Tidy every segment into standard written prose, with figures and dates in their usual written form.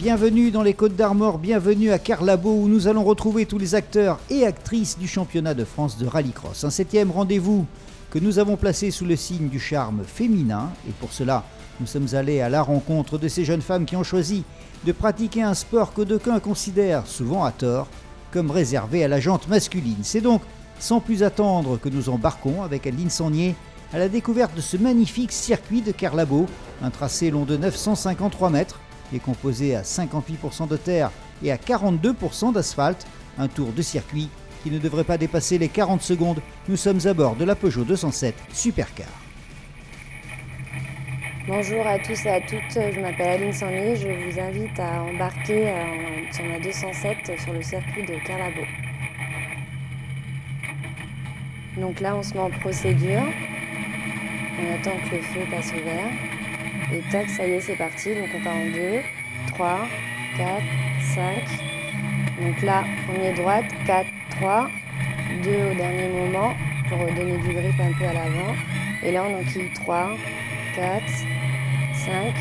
Bienvenue dans les Côtes d'Armor, bienvenue à Carlabo où nous allons retrouver tous les acteurs et actrices du championnat de France de rallycross. Un 7e rendez-vous que nous avons placé sous le signe du charme féminin et pour cela nous sommes allés à la rencontre de ces jeunes femmes qui ont choisi de pratiquer un sport que d'aucuns considèrent, souvent à tort, comme réservé à la jante masculine. C'est donc sans plus attendre que nous embarquons avec Adeline Sangnier à la découverte de ce magnifique circuit de Carlabo, un tracé long de 953 mètres, qui est composé à 58% de terre et à 42% d'asphalte, un tour de circuit qui ne devrait pas dépasser les 40 secondes. Nous sommes à bord de la Peugeot 207 Supercar. Bonjour à tous et à toutes, je m'appelle Adeline Sangnier, je vous invite à embarquer sur ma 207 sur le circuit de Carlabo. Donc là on se met en procédure, on attend que le feu passe au vert. Et tac, ça y est, c'est parti. Donc on part en 2, 3, 4, 5. Donc là, premier droite, 4, 3, 2 au dernier moment pour donner du grip un peu à l'avant. Et là, on enquille 3, 4, 5,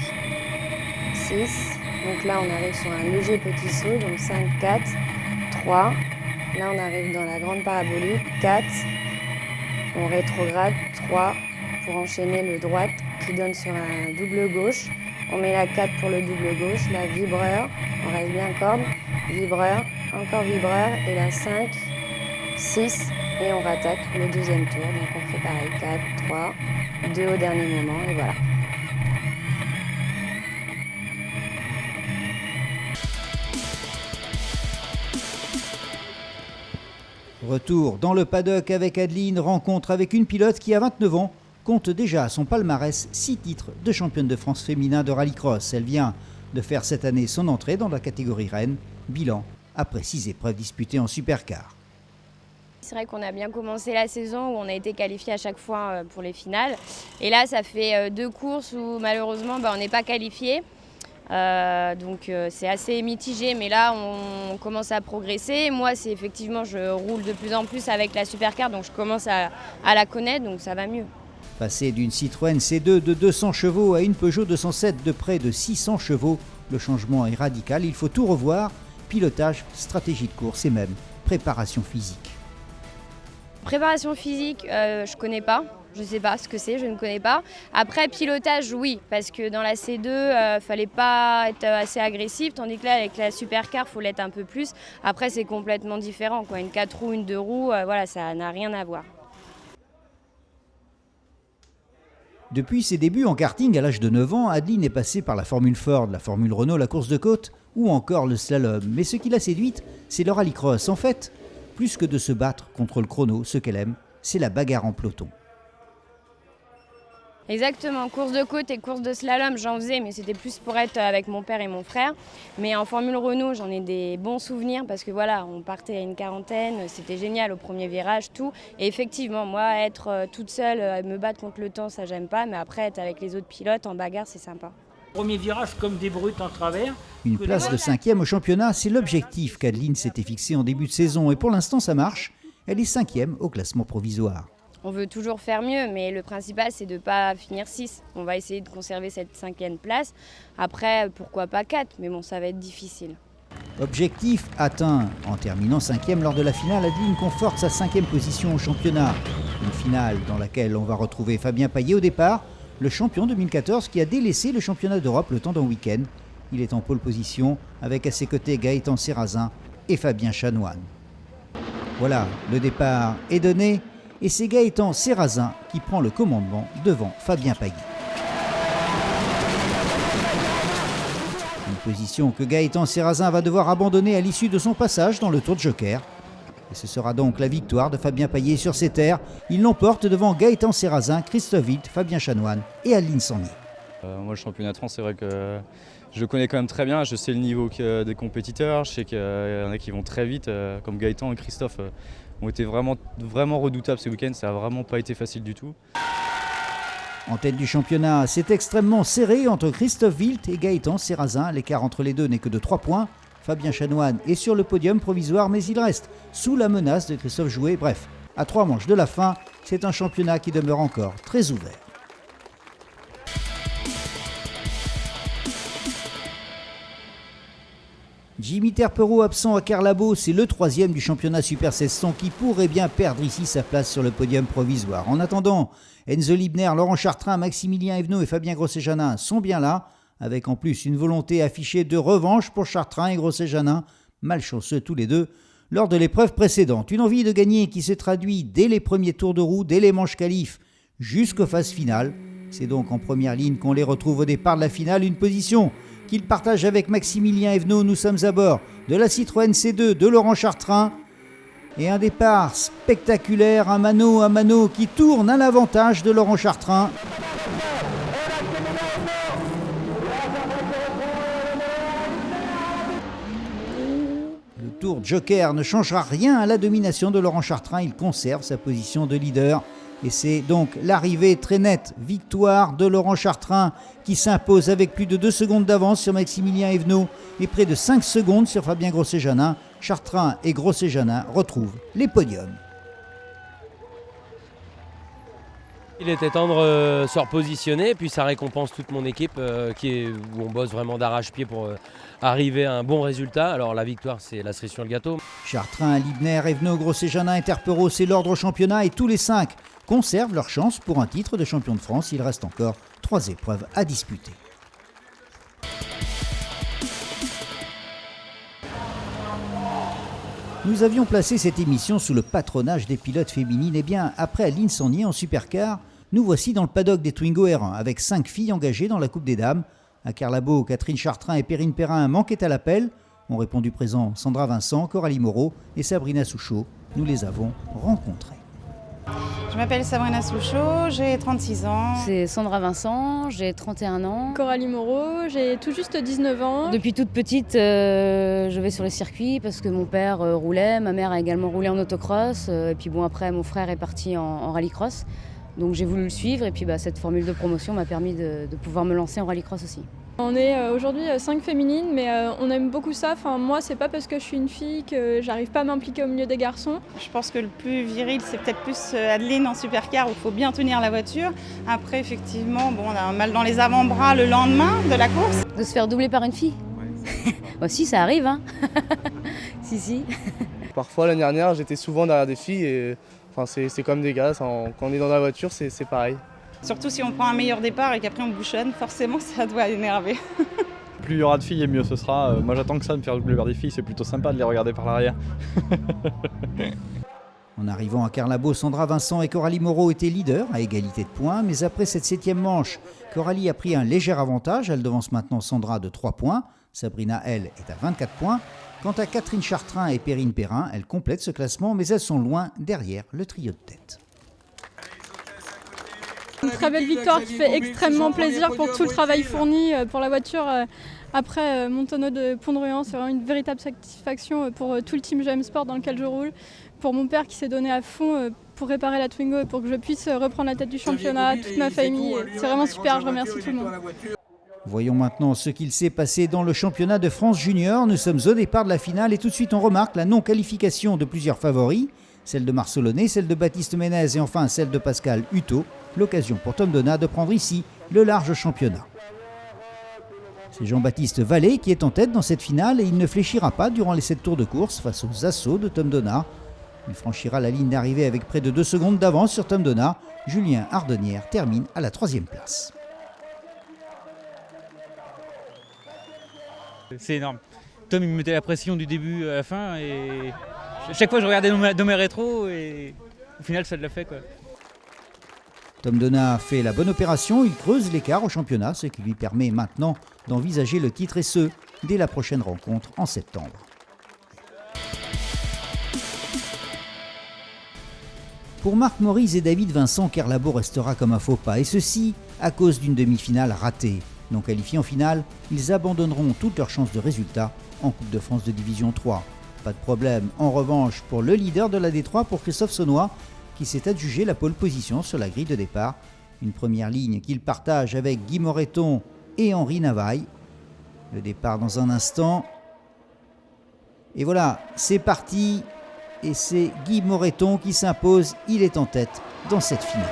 6. Donc là, on arrive sur un léger petit saut. Donc 5, 4, 3. Là, on arrive dans la grande parabolique, 4. On rétrograde, 3 pour enchaîner le droite qui donne sur un double gauche. On met la 4 pour le double gauche, la vibreur, on reste bien corde, vibreur, encore vibreur, et la 5, 6, et on rattaque le deuxième tour. Donc on fait pareil, 4, 3, 2 au dernier moment, et voilà. Retour dans le paddock avec Adeline, rencontre avec une pilote qui a 29 ans, compte déjà à son palmarès 6 titres de championne de France féminin de rallycross. Elle vient de faire cette année son entrée dans la catégorie reine. Bilan après 6 épreuves disputées en supercar. C'est vrai qu'on a bien commencé la saison où on a été qualifié à chaque fois pour les finales. Et là, ça fait 2 courses où malheureusement on n'est pas qualifié. Donc c'est assez mitigé, mais là on commence à progresser. Moi, c'est effectivement, je roule de plus en plus avec la supercar, donc je commence à la connaître, donc ça va mieux. Passer d'une Citroën C2 de 200 chevaux à une Peugeot 207 de près de 600 chevaux, le changement est radical, il faut tout revoir, pilotage, stratégie de course et même préparation physique. Préparation physique, je connais pas, je sais pas ce que c'est, je ne connais pas. Après pilotage, oui, parce que dans la C2, fallait pas être assez agressif, tandis que là avec la supercar, faut l'être un peu plus. Après c'est complètement différent, quoi. Une 4 roues, une 2 roues, voilà, ça n'a rien à voir. Depuis ses débuts en karting à l'âge de 9 ans, Adeline est passée par la Formule Ford, la Formule Renault, la course de côte ou encore le slalom. Mais ce qui l'a séduite, c'est le rallycross. En fait, plus que de se battre contre le chrono, ce qu'elle aime, c'est la bagarre en peloton. Exactement, course de côte et course de slalom, j'en faisais, mais c'était plus pour être avec mon père et mon frère. Mais en Formule Renault, j'en ai des bons souvenirs parce que voilà, on partait à une quarantaine, c'était génial au premier virage, tout. Et effectivement, moi, être toute seule, me battre contre le temps, ça j'aime pas, mais après, être avec les autres pilotes en bagarre, c'est sympa. Premier virage comme des brutes en travers. Une place de 5e au championnat, c'est l'objectif qu'Adeline s'était fixé en début de saison. Et pour l'instant, ça marche. Elle est 5e au classement provisoire. On veut toujours faire mieux, mais le principal, c'est de ne pas finir 6. On va essayer de conserver cette 5e place. Après, pourquoi pas 4, mais bon, ça va être difficile. Objectif atteint. En terminant 5e lors de la finale, Adeline conforte sa 5e position au championnat. Une finale dans laquelle on va retrouver Fabien Payet au départ, le champion 2014 qui a délaissé le championnat d'Europe le temps d'un week-end. Il est en pole position avec à ses côtés Gaëtan Serrazin et Fabien Chanoine. Voilà, le départ est donné. Et c'est Gaëtan Serrazin qui prend le commandement devant Fabien Payet. Une position que Gaëtan Serrazin va devoir abandonner à l'issue de son passage dans le Tour de Joker. Et ce sera donc la victoire de Fabien Payet sur ses terres. Il l'emporte devant Gaëtan Serrazin, Christophe Wild, Fabien Chanoine et Adeline Sangnier. Moi, le championnat de France, c'est vrai que je le connais quand même très bien. Je sais le niveau des compétiteurs. Je sais qu'il y en a qui vont très vite, comme Gaëtan et Christophe. Ont été vraiment redoutables ce week-end, ça n'a vraiment pas été facile du tout. En tête du championnat, c'est extrêmement serré entre Christophe Wild et Gaëtan Serrazin. L'écart entre les deux n'est que de 3 points. Fabien Chanoine est sur le podium provisoire, mais il reste sous la menace de Christophe Jouet. Bref, à 3 manches de la fin, c'est un championnat qui demeure encore très ouvert. Jimmy Terpereau absent à Carlabo, c'est le 3e du championnat Super 1600 qui pourrait bien perdre ici sa place sur le podium provisoire. En attendant, Enzo Libner, Laurent Chartrain, Maximilien Evenot et Fabien Grosset-Janin sont bien là, avec en plus une volonté affichée de revanche pour Chartrain et Grosset-Janin, malchanceux tous les deux, lors de l'épreuve précédente. Une envie de gagner qui se traduit dès les premiers tours de roue, dès les manches qualifs, jusqu'aux phases finales. C'est donc en première ligne qu'on les retrouve au départ de la finale, une position qu'il partage avec Maximilien Evenot. Nous sommes à bord de la Citroën C2 de Laurent Chartrain. Et un départ spectaculaire, un mano qui tourne à l'avantage de Laurent Chartrain. Le tour Joker ne changera rien à la domination de Laurent Chartrain. Il conserve sa position de leader. Et c'est donc l'arrivée très nette, victoire de Laurent Chartrain qui s'impose avec plus de 2 secondes d'avance sur Maximilien Evenot et près de 5 secondes sur Fabien Grosset-Janin. Chartrain et Grosset-Janin retrouvent les podiums. Il était temps de se repositionner, puis ça récompense toute mon équipe où on bosse vraiment d'arrache-pied pour arriver à un bon résultat. Alors la victoire, c'est la cerise sur le gâteau. Chartrain, Libner, Evenot, Grosset-Janin et Terpereau, c'est l'ordre au championnat et tous les 5 conservent leur chance pour un titre de champion de France. Il reste encore 3 épreuves à disputer. Nous avions placé cette émission sous le patronage des pilotes féminines. Et bien, après Aline Sangnier en supercar, nous voici dans le paddock des Twingo R1 avec 5 filles engagées dans la Coupe des Dames. À Carlabo, Catherine Chartrain et Perrine Perrin manquaient à l'appel. Ont répondu présent Sandra Vincent, Coralie Moreau et Sabrina Souchot. Nous les avons rencontrées. Je m'appelle Sabrina Souchot, j'ai 36 ans. C'est Sandra Vincent, j'ai 31 ans. Coralie Moreau, j'ai tout juste 19 ans. Depuis toute petite, je vais sur les circuits parce que mon père roulait, ma mère a également roulé en autocross. Et puis bon, après, mon frère est parti en rallycross. Donc j'ai voulu le suivre et puis cette formule de promotion m'a permis de pouvoir me lancer en rallycross aussi. On est aujourd'hui 5 féminines, mais on aime beaucoup ça. Enfin, moi, c'est pas parce que je suis une fille que j'arrive pas à m'impliquer au milieu des garçons. Je pense que le plus viril, c'est peut-être plus Adeline en supercar où il faut bien tenir la voiture. Après, effectivement, on a un mal dans les avant-bras le lendemain de la course. De se faire doubler par une fille ? Ouais. Si, ça arrive, hein. Si. Parfois, l'année dernière, j'étais souvent derrière des filles et c'est comme des gars. Quand on est dans la voiture, c'est pareil. Surtout si on prend un meilleur départ et qu'après on bouchonne, forcément ça doit énerver. Plus il y aura de filles et mieux ce sera. Moi j'attends que ça, de me faire doubler par des filles, c'est plutôt sympa de les regarder par l'arrière. En arrivant à Carlabo, Sandra Vincent et Coralie Moreau étaient leaders à égalité de points, mais après cette 7e manche, Coralie a pris un léger avantage. Elle devance maintenant Sandra de 3 points. Sabrina, elle, est à 24 points. Quant à Catherine Chartrain et Perrine Perrin, elles complètent ce classement, mais elles sont loin derrière le trio de tête. Une très belle victoire qui fait extrêmement plaisir pour tout le travail fourni pour la voiture. Après mon tonneau de Pont-de-Ruan, c'est vraiment une véritable satisfaction pour tout le team GM Sport dans lequel je roule. Pour mon père qui s'est donné à fond pour réparer la Twingo et pour que je puisse reprendre la tête du championnat, toute ma famille. C'est vraiment super, je remercie tout le monde. Voyons maintenant ce qu'il s'est passé dans le championnat de France Junior. Nous sommes au départ de la finale et tout de suite on remarque la non-qualification de plusieurs favoris. Celle de Marcelonnet, celle de Baptiste Ménez et enfin celle de Pascal Hutto. L'occasion pour Tom Donat de prendre ici le large championnat. C'est Jean-Baptiste Vallée qui est en tête dans cette finale et il ne fléchira pas durant les 7 tours de course face aux assauts de Tom Donat. Il franchira la ligne d'arrivée avec près de 2 secondes d'avance sur Tom Donat. Julien Ardonnière termine à la 3e place. C'est énorme. Tom il me mettait la pression du début à la fin et chaque fois je regardais dans mes rétros et au final ça l'a fait quoi. Tom Donat fait la bonne opération, il creuse l'écart au championnat, ce qui lui permet maintenant d'envisager le titre et ce, dès la prochaine rencontre en septembre. Pour Marc Maurice et David Vincent, Carlabo restera comme un faux pas, et ceci à cause d'une demi-finale ratée. Non qualifiés en finale, ils abandonneront toutes leurs chances de résultat en Coupe de France de Division 3. Pas de problème, en revanche, pour le leader de la D3, pour Christophe Saunois, qui s'est adjugé la pole position sur la grille de départ. Une première ligne qu'il partage avec Guy Moreton et Henri Navaille. Le départ dans un instant. Et voilà, c'est parti. Et c'est Guy Moreton qui s'impose. Il est en tête dans cette finale.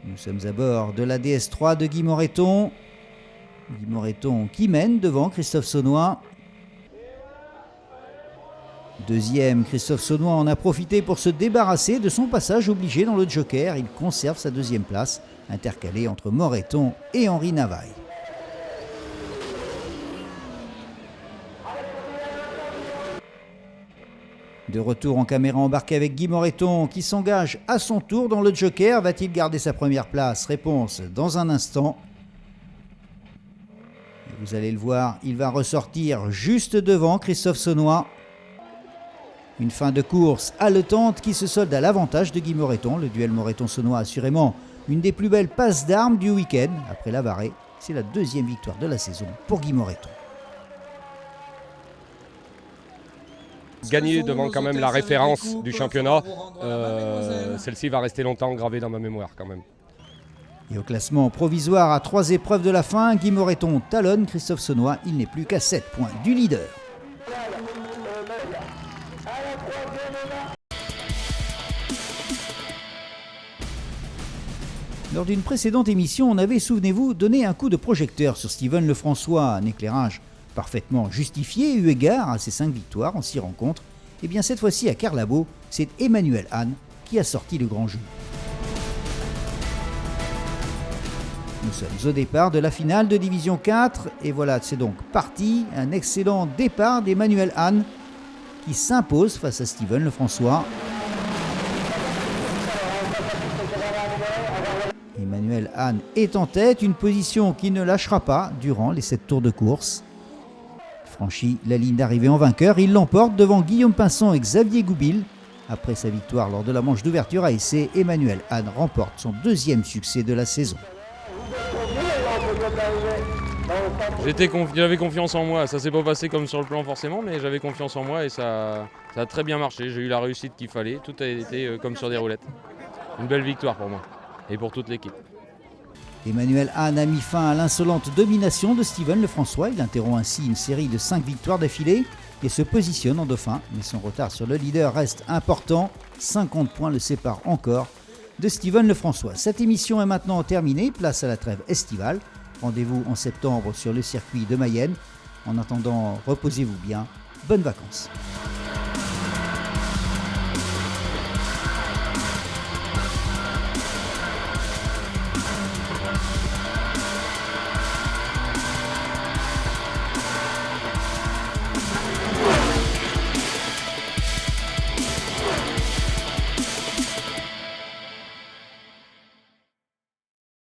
Nous sommes à bord de la DS3 de Guy Moreton. Guy Moreton qui mène devant Christophe Saunois. Deuxième, Christophe Saunois en a profité pour se débarrasser de son passage obligé dans le Joker. Il conserve sa deuxième place, intercalée entre Moreton et Henri Navaille. De retour en caméra embarquée avec Guy Moreton qui s'engage à son tour dans le Joker. Va-t-il garder sa première place? Réponse dans un instant. Et vous allez le voir, il va ressortir juste devant Christophe Saunois. Une fin de course haletante qui se solde à l'avantage de Guy Moreton. Le duel Moreton-Saunois assurément une des plus belles passes d'armes du week-end. Après Lavarré, c'est la deuxième victoire de la saison pour Guy Moreton. Gagner devant quand même la référence du championnat, celle-ci va rester longtemps gravée dans ma mémoire quand même. Et au classement provisoire à 3 épreuves de la fin, Guy Moreton talonne Christophe Saunois. Il n'est plus qu'à 7 points du leader. Lors d'une précédente émission, on avait, souvenez-vous, donné un coup de projecteur sur Steven Lefrançois, un éclairage parfaitement justifié eu égard à ses 5 victoires en 6 rencontres. Et bien cette fois-ci à Carlabo, c'est Emmanuel Hahn qui a sorti le grand jeu. Nous sommes au départ de la finale de Division 4 et voilà, c'est donc parti. Un excellent départ d'Emmanuel Hahn qui s'impose face à Steven Lefrançois. Emmanuel Hahn est en tête, une position qui ne lâchera pas durant les 7 tours de course. Franchit la ligne d'arrivée en vainqueur, il l'emporte devant Guillaume Pinson et Xavier Goupil. Après sa victoire lors de la manche d'ouverture à essai, Emmanuel Hahn remporte son deuxième succès de la saison. J'avais confiance en moi, ça s'est pas passé comme sur le plan forcément, mais j'avais confiance en moi et ça a très bien marché. J'ai eu la réussite qu'il fallait, tout a été comme sur des roulettes. Une belle victoire pour moi et pour toute l'équipe. Emmanuel Hahn a mis fin à l'insolente domination de Steven Lefrançois. Il interrompt ainsi une série de 5 victoires d'affilée et se positionne en dauphin. Mais son retard sur le leader reste important. 50 points le séparent encore de Steven Lefrançois. Cette émission est maintenant terminée. Place à la trêve estivale. Rendez-vous en septembre sur le circuit de Mayenne. En attendant, reposez-vous bien. Bonnes vacances.